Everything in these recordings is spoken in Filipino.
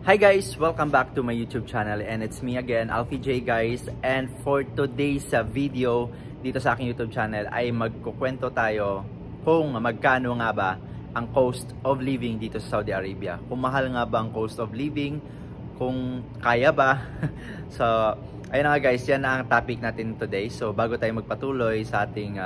Hi guys! Welcome back to my YouTube channel and it's me again, Alfie J guys. And for today's video dito sa aking YouTube channel ay magkukwento tayo kung magkano nga ba ang cost of living dito sa Saudi Arabia. Kung mahal nga ba ang cost of living, kung kaya ba. So, ayun nga guys, yan ang topic natin today. So, bago tayo magpatuloy sa ating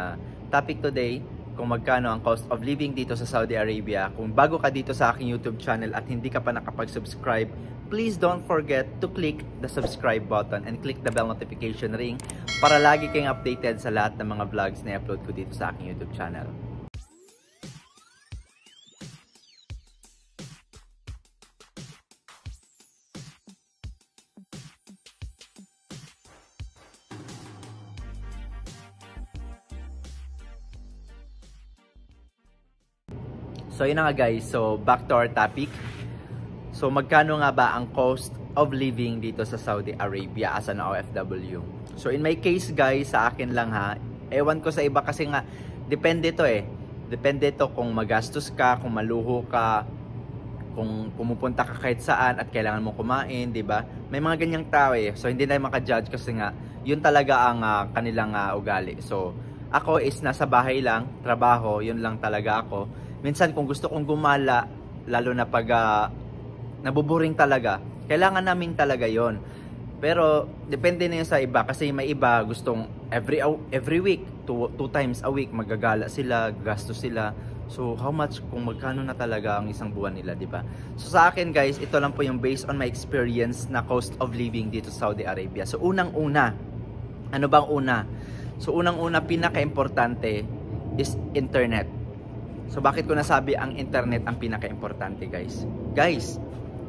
topic today, kung magkano ang cost of living dito sa Saudi Arabia. Kung bago ka dito sa aking YouTube channel at hindi ka pa nakapag-subscribe, please don't forget to click the subscribe button and click the bell notification ring para lagi kayong updated sa lahat ng mga vlogs na i-upload ko dito sa aking YouTube channel. So yun na nga guys, so back to our topic. So magkano nga ba ang cost of living dito sa Saudi Arabia as an OFW? So in my case guys, sa akin lang ha, ewan ko sa iba kasi nga depende to Depende to kung magastos ka, kung maluho ka, kung pumupunta ka kahit saan at kailangan mo kumain, 'di ba? May mga ganyang tao So hindi na maka-judge kasi nga yun talaga ang kanilang ugali. So ako is nasa bahay lang, trabaho, yun lang talaga ako. Minsan kung gusto kong gumala, lalo na pag nabuboring talaga, kailangan namin talaga yon. Pero depende na yun sa iba kasi may iba gustong every week, two times a week magagala sila, gastos sila. So how much kung magkano na talaga ang isang buwan nila, di ba? So sa akin guys, ito lang po yung based on my experience na cost of living dito sa Saudi Arabia. So unang-una, ano bang una? So unang-una, pinaka-importante is internet. So bakit ko nasabi ang internet ang pinaka-importante guys? Guys,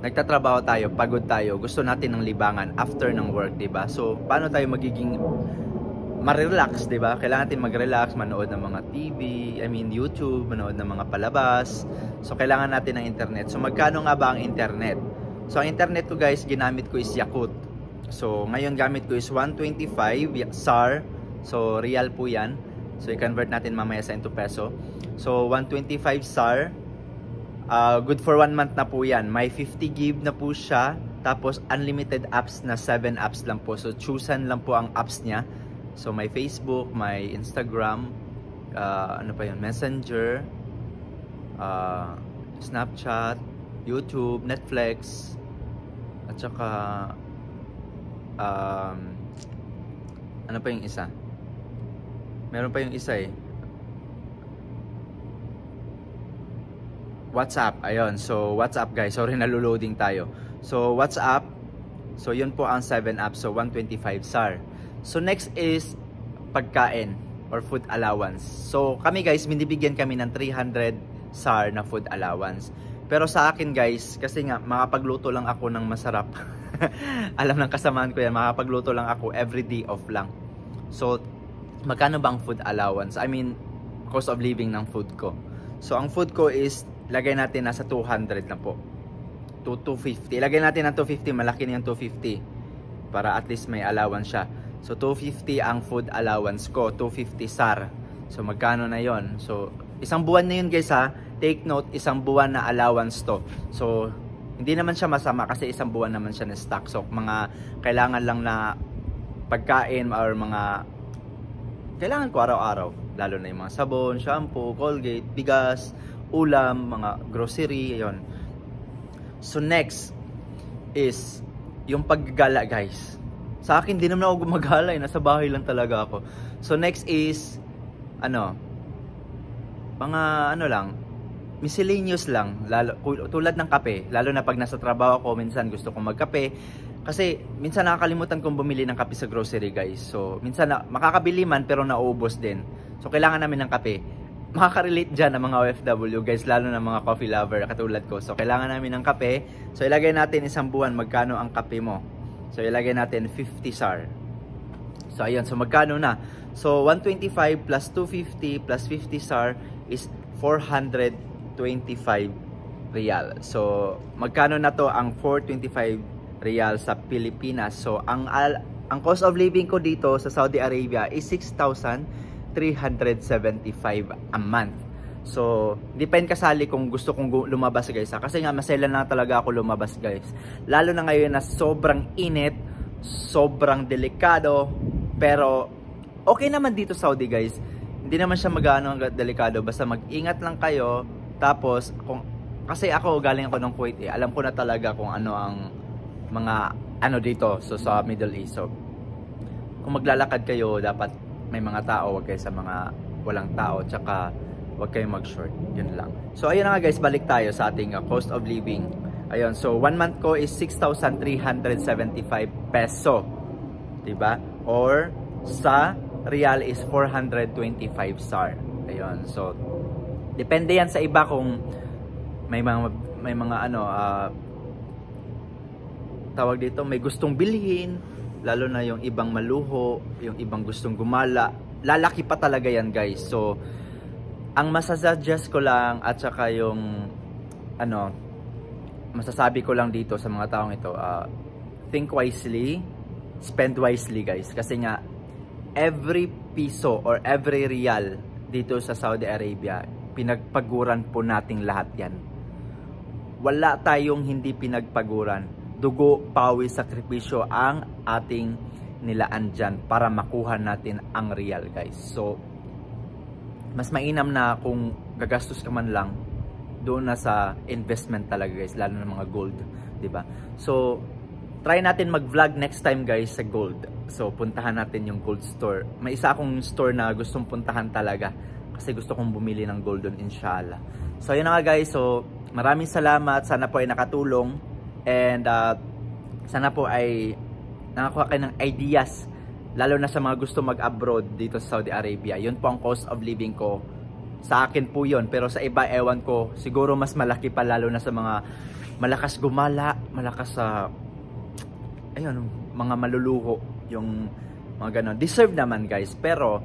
nagtatrabaho tayo, pagod tayo, gusto natin ng libangan after ng work, 'di ba? So paano tayo magiging ma-relax, 'di ba? Kailangan natin mag-relax, manood ng mga TV, YouTube, manood ng mga palabas. So kailangan natin ng internet. So magkano nga ba ang internet? So ang internet ko guys, ginamit ko is Yakult. So ngayon gamit ko is 125 SAR. So real po 'yan. So i-convert natin mamaya sa into peso. So 125 SAR, good for 1 month na po yan. May 50 GB na po siya. Tapos unlimited apps na 7 apps lang po. So choosean lang po ang apps niya. So may Facebook, may Instagram, ano pa yun, Messenger, Snapchat, YouTube, Netflix, at saka ano pa yung isa? Meron pa yung isa WhatsApp, ayun. So WhatsApp guys, sorry nalo-loading tayo. So WhatsApp, so yun po ang 7 apps, so 125 SAR. So next is pagkain or food allowance. So kami guys, binibigyan kami ng 300 SAR na food allowance. Pero sa akin guys, kasi nga makapagluto lang ako ng masarap. Alam ng kasamaan ko yan, makapagluto lang ako every day off lang. So magkano bang food allowance? Cost of living ng food ko. So ang food ko is, lagay natin nasa 200 na po. 250. Lagay natin ng 250, malaki na yung 250. Para at least may allowance siya. So 250 ang food allowance ko, 250 SAR. So magkano na yon? So isang buwan na yun guys ha. Take note, isang buwan na allowance to. So hindi naman siya masama kasi isang buwan naman siya na stock. So mga kailangan lang na pagkain or mga kailangan ko araw-araw, lalo na yung mga sabon, shampoo, Colgate, bigas, ulam, mga grocery, ayun. So next is yung paggala guys. Sa akin, di naman ako gumagala, nasa bahay lang talaga ako. So next is mga miscellaneous lang, tulad ng kape, lalo na pag nasa trabaho ako, minsan gusto kong magkape. Kasi minsan nakakalimutan kong bumili ng kape sa grocery guys. So minsan makakabili man pero nauubos din. So kailangan namin ng kape. Makaka-relate dyan ang mga OFW guys, lalo na mga coffee lover katulad ko. So kailangan namin ng kape. So ilagay natin isang buwan magkano ang kape mo. So ilagay natin 50 SAR. So ayun, so magkano na? So 125 plus 250 plus 50 SAR is 425 real. So magkano na to ang 425 real sa Pilipinas? So ang cost of living ko dito sa Saudi Arabia is 6,375 a month. So, di pa yun kasali kung gusto kong lumabas guys. Kasi nga maselan lang talaga ako lumabas guys. Lalo na ngayon na sobrang init, sobrang delikado. Pero okay naman dito Saudi guys. Hindi naman siya magano delikado. Basta mag-ingat lang kayo. Tapos, kasi ako galing ako ng Kuwait eh. Alam ko na talaga kung ano ang mga dito sa Middle East. So, kung maglalakad kayo, dapat may mga tao. Huwag kayo sa mga walang tao. Tsaka huwag kayong mag-short, yun lang. So ayun na nga guys, balik tayo sa ating cost of living. Ayun, so 1 month ko is 6,375 peso. Diba? Or sa real is 425 SAR. Ayun, so depende yan sa iba kung may mga tawag dito, may gustong bilhin, lalo na yung ibang maluho, yung ibang gustong gumala. Lalaki pa talaga yan guys. So ang masasuggest ko lang at saka yung masasabi ko lang dito sa mga taong ito, think wisely, spend wisely guys. Kasi nga every piso or every real dito sa Saudi Arabia, pinagpaguran po nating lahat yan. Wala tayong hindi pinagpaguran. Dugo, pawis, sakripisyo ang ating nilaan dyan para makuha natin ang real guys. So mas mainam na kung gagastos ka man lang doon na sa investment talaga guys, lalo na mga gold, 'di ba? So try natin mag-vlog next time guys sa gold. So puntahan natin yung gold store. May isa akong store na gustong puntahan talaga kasi gusto kong bumili ng gold doon inshallah. So yun na nga guys. So maraming salamat, sana po ay nakatulong and sana po ay nakakuha kayo ng ideas, lalo na sa mga gusto mag-abroad dito sa Saudi Arabia. Yun po ang cost of living ko. Sa akin po yun. Pero sa iba, ewan ko, siguro mas malaki pa, lalo na sa mga malakas gumala, malakas sa mga maluluho, yung mga ganon. Deserve naman guys. Pero,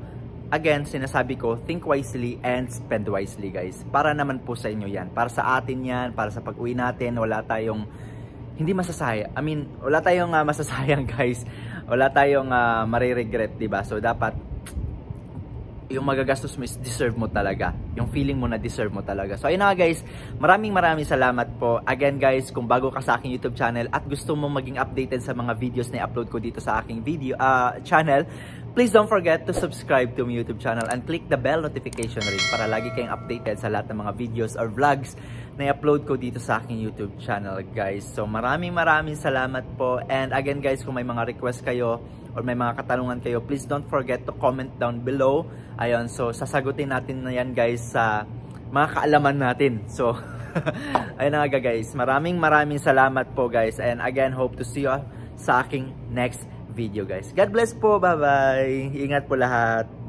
again, sinasabi ko, think wisely and spend wisely guys. Para naman po sa inyo yan. Para sa atin yan, para sa pag-uwi natin, wala tayong hindi masasayang. I mean, wala tayong masasayang guys. Wala tayong mariregret, diba? So dapat yung magagastos mo is deserve mo talaga. Yung feeling mo na deserve mo talaga. So ayun na guys, maraming salamat po. Again guys, kung bago ka sa aking YouTube channel at gusto mo maging updated sa mga videos na i-upload ko dito sa aking video channel, please don't forget to subscribe to my YouTube channel and click the bell notification ring para lagi kayong updated sa lahat ng mga videos or vlogs na i-upload ko dito sa aking YouTube channel guys. So maraming salamat po. And again guys, kung may mga request kayo or may mga katanungan kayo, please don't forget to comment down below. Ayun, so sasagutin natin na yan guys sa mga kaalaman natin. So ayun na nga guys, maraming salamat po guys. And again, hope to see you sa aking next video guys. God bless po, bye bye. Ingat po lahat.